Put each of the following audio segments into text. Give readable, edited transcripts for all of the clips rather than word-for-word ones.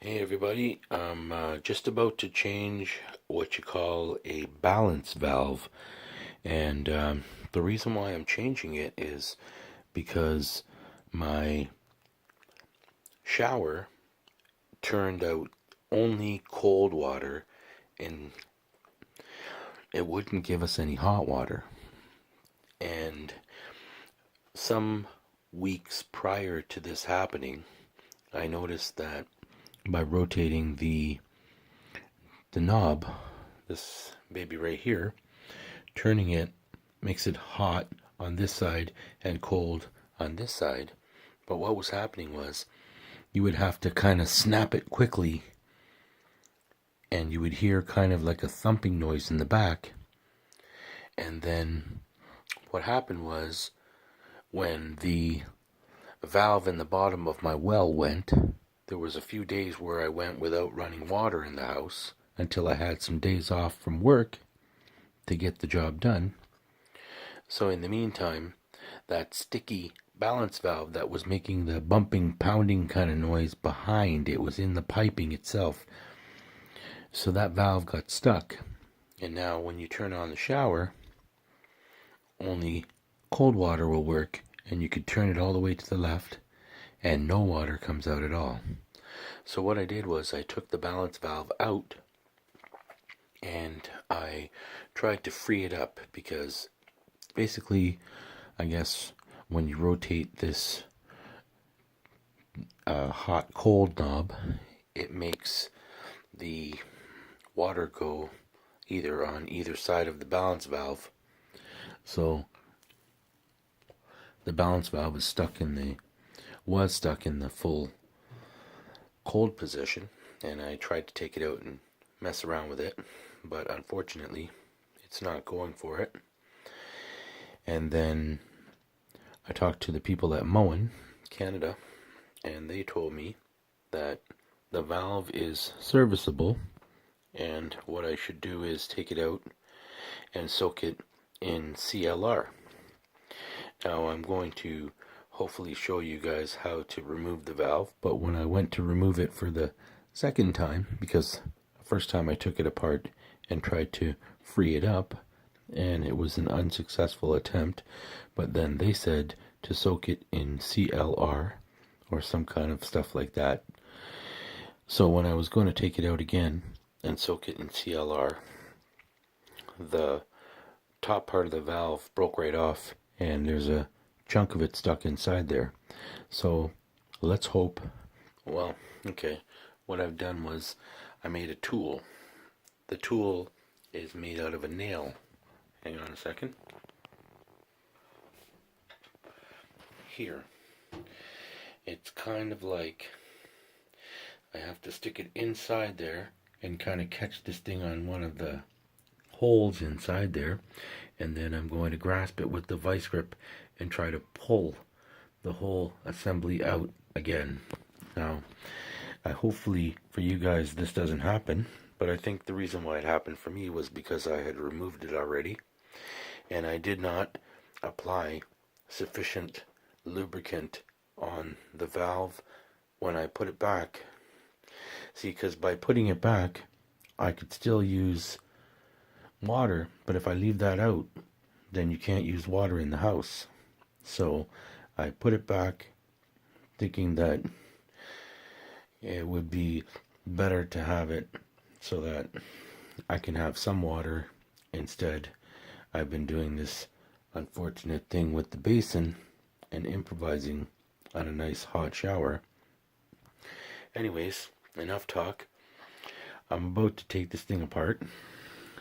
Hey everybody, I'm just about to change what you call a balance valve, and the reason why I'm changing it is because my shower turned out only cold water and it wouldn't give us any hot water. And some weeks prior to this happening, I noticed that by rotating the knob, this baby right here, turning it makes it hot on this side and cold on this side. But what was happening was you would have to kind of snap it quickly and you would hear kind of like a thumping noise in the back. And then what happened was when the valve in the bottom of my well went, there was a few days where I went without running water in the house until I had some days off from work to get the job done. So in the meantime, that sticky balance valve that was making the bumping, pounding kind of noise behind, it was in the piping itself. So that valve got stuck. And now when you turn on the shower, only cold water will work, and you could turn it all the way to the left and no water comes out at all. So what I did was I took the balance valve out and I tried to free it up, because basically, I guess when you rotate this hot cold knob, it makes the water go either on either side of the balance valve. So the balance valve was stuck in the full cold position, and I tried to take it out and mess around with it, but unfortunately it's not going for it. And then I talked to the people at Moen, Canada, and they told me that the valve is serviceable, and what I should do is take it out and soak it in CLR. Now I'm going to hopefully show you guys how to remove the valve, but when I went to remove it for the second time, because the first time I took it apart and tried to free it up, and it was an unsuccessful attempt, but then they said to soak it in CLR or some kind of stuff like that. So when I was going to take it out again and soak it in CLR, the top part of the valve broke right off and there's a chunk of it stuck inside there. So let's hope, well, okay, what I've done was I made a tool. The tool is made out of a nail. Hang on a second. Here. It's kind of like I have to stick it inside there and kind of catch this thing on one of the holes inside there, and then I'm going to grasp it with the vice grip and try to pull the whole assembly out again. Now, hopefully for you guys this doesn't happen, but I think the reason why it happened for me was because I had removed it already and I did not apply sufficient lubricant on the valve when I put it back. See, because by putting it back, I could still use water, but if I leave that out, then you can't use water in the house. So I put it back thinking that it would be better to have it so that I can have some water. Instead, I've been doing this unfortunate thing with the basin and improvising on a nice hot shower. Anyways, enough talk. I'm about to take this thing apart.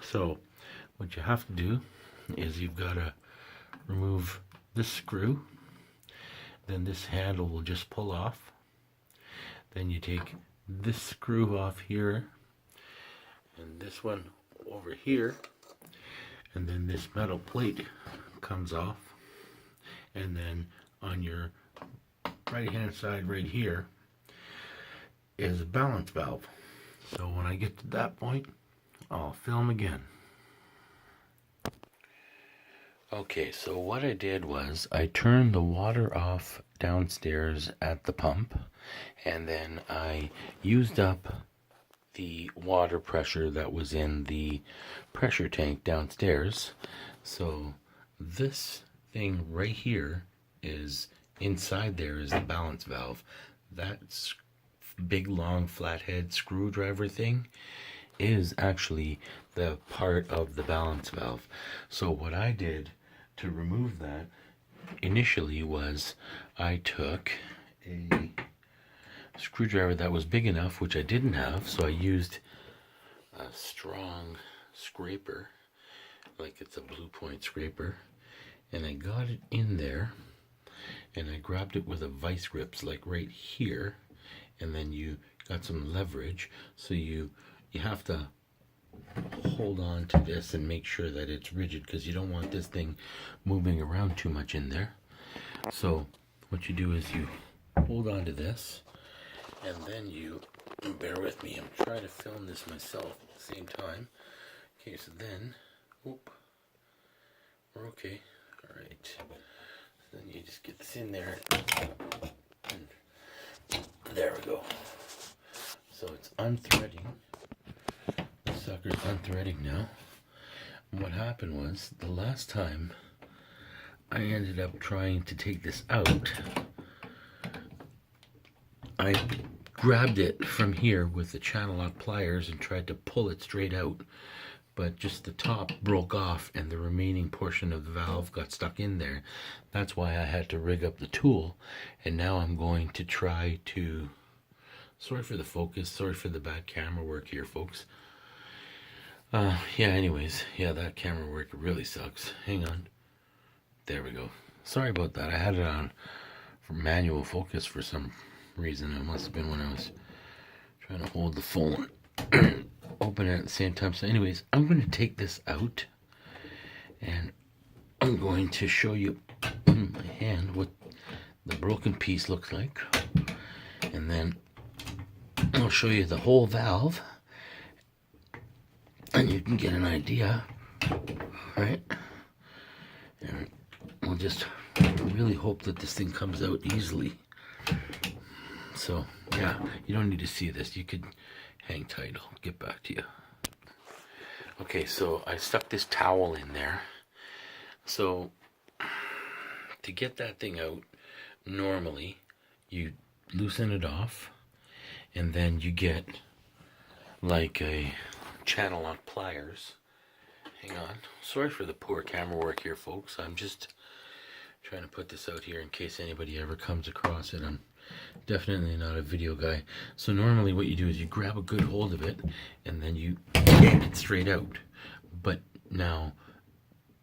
So what you have to do is you've got to remove this screw. Then this handle will just pull off. Then you take this screw off here and this one over here, and then this metal plate comes off, and then on your right hand side right here is a balance valve. So when I get to that point, I'll film again. Okay, so what I did was I turned the water off downstairs at the pump, and then I used up the water pressure that was in the pressure tank downstairs. So this thing right here is inside there is the balance valve. That big long flathead screwdriver thing is actually the part of the balance valve. So what I did to remove that initially was I took a screwdriver that was big enough, which I didn't have, so I used a strong scraper, like it's a Blue Point scraper, and I got it in there, and I grabbed it with a vice grips, like right here, and then you got some leverage, so you have to hold on to this and make sure that it's rigid, because you don't want this thing moving around too much in there. So what you do is you hold on to this, and then you, bear with me, I'm trying to film this myself at the same time. Okay, so then, we're okay. All right. So then you just get this in there, and there we go. So it's unthreading. The sucker's unthreading now. And what happened was, the last time I ended up trying to take this out, I grabbed it from here with the channel lock pliers and tried to pull it straight out, but just the top broke off and the remaining portion of the valve got stuck in there. That's why I had to rig up the tool, and now I'm going to try to, sorry for the focus, sorry for the bad camera work here, folks. Anyways, that camera work really sucks. Hang on. There we go. Sorry about that. I had it on for manual focus for some reason. It must have been when I was trying to hold the phone open it at the same time. So anyways, I'm going to take this out, and I'm going to show you in my hand what the broken piece looks like, and then I'll show you the whole valve, and you can get an idea, right? And we'll just really hope that this thing comes out easily. So you don't need to see this. You could hang tight. I'll get back to you. Okay, so I stuck this towel in there. So to get that thing out, normally you loosen it off, and then you get like a channel lock pliers. Hang on. Sorry for the poor camera work here, folks. I'm just trying to put this out here in case anybody ever comes across it. I'm definitely not a video guy. So normally what you do is you grab a good hold of it, and then you yank it straight out. But now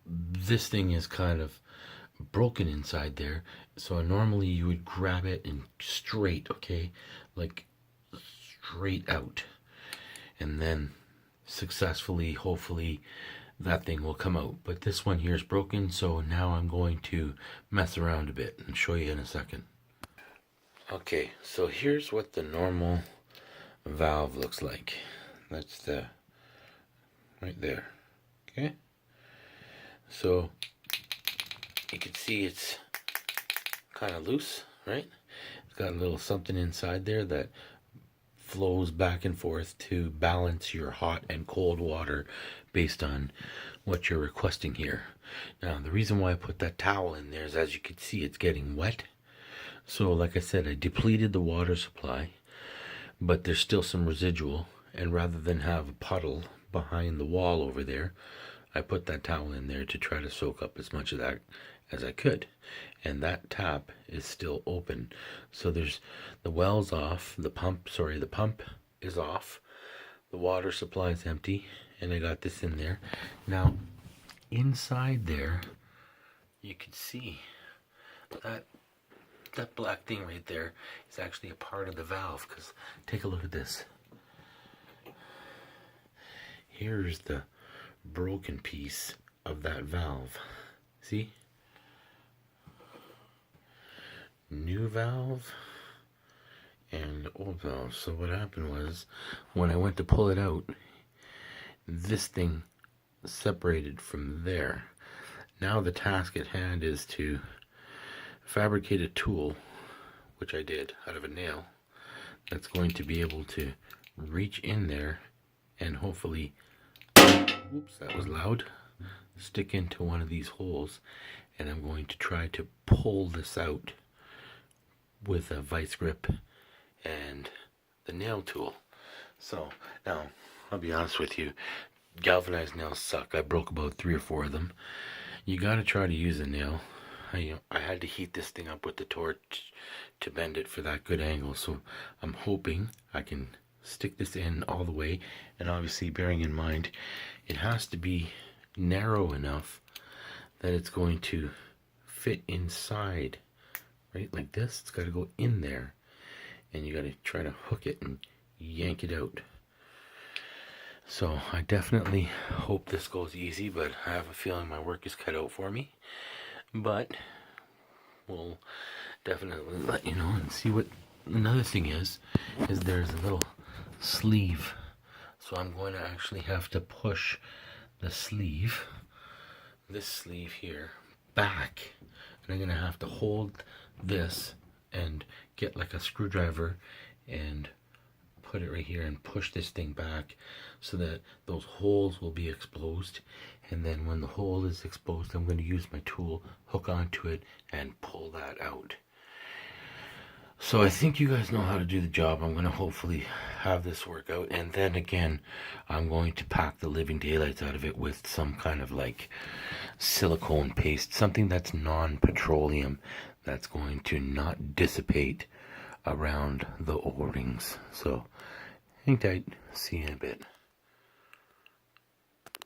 this thing is kind of broken inside there, so normally you would grab it and straight, okay, like straight out, and then successfully, hopefully, that thing will come out. But this one here is broken, so now I'm going to mess around a bit and show you in a second. Okay, so here's what the normal valve looks like. That's the right there. Okay, so you can see it's kind of loose, right? It's got a little something inside there that flows back and forth to balance your hot and cold water based on what you're requesting here. Now, the reason why I put that towel in there is, as you can see, it's getting wet. So like I said, I depleted the water supply, but there's still some residual, and rather than have a puddle behind the wall over there, I put that towel in there to try to soak up as much of that as I could. And that tap is still open. So there's the well's off, the pump is off, the water supply is empty, and I got this in there. Now, inside there, you can see that black thing right there is actually a part of the valve, because take a look at this. Here's the broken piece of that valve. See? New valve and old valve. So what happened was, when I went to pull it out, this thing separated from there. Now the task at hand is to fabricate a tool, which I did out of a nail, that's going to be able to reach in there and hopefully, oops, that was loud, stick into one of these holes, and I'm going to try to pull this out with a vice grip and the nail tool. So now I'll be honest with you, galvanized nails suck. I broke about 3 or 4 of them. You gotta try to use a nail. I had to heat this thing up with the torch to bend it for that good angle, so I'm hoping I can stick this in all the way, and obviously bearing in mind it has to be narrow enough that it's going to fit inside, right, like this. It's got to go in there, and you got to try to hook it and yank it out. So I definitely hope this goes easy, but I have a feeling my work is cut out for me. But we'll definitely let you know and see. What another thing is there's a little sleeve, so I'm going to actually have to push the sleeve, this sleeve here, back, and I'm going to have to hold this and get like a screwdriver and put it right here and push this thing back so that those holes will be exposed. And then when the hole is exposed, I'm going to use my tool, hook onto it, and pull that out. So I think you guys know how to do the job. I'm going to hopefully have this work out. And then again, I'm going to pack the living daylights out of it with some kind of like silicone paste, something that's non-petroleum, that's going to not dissipate around the O-rings. So hang tight. See you in a bit.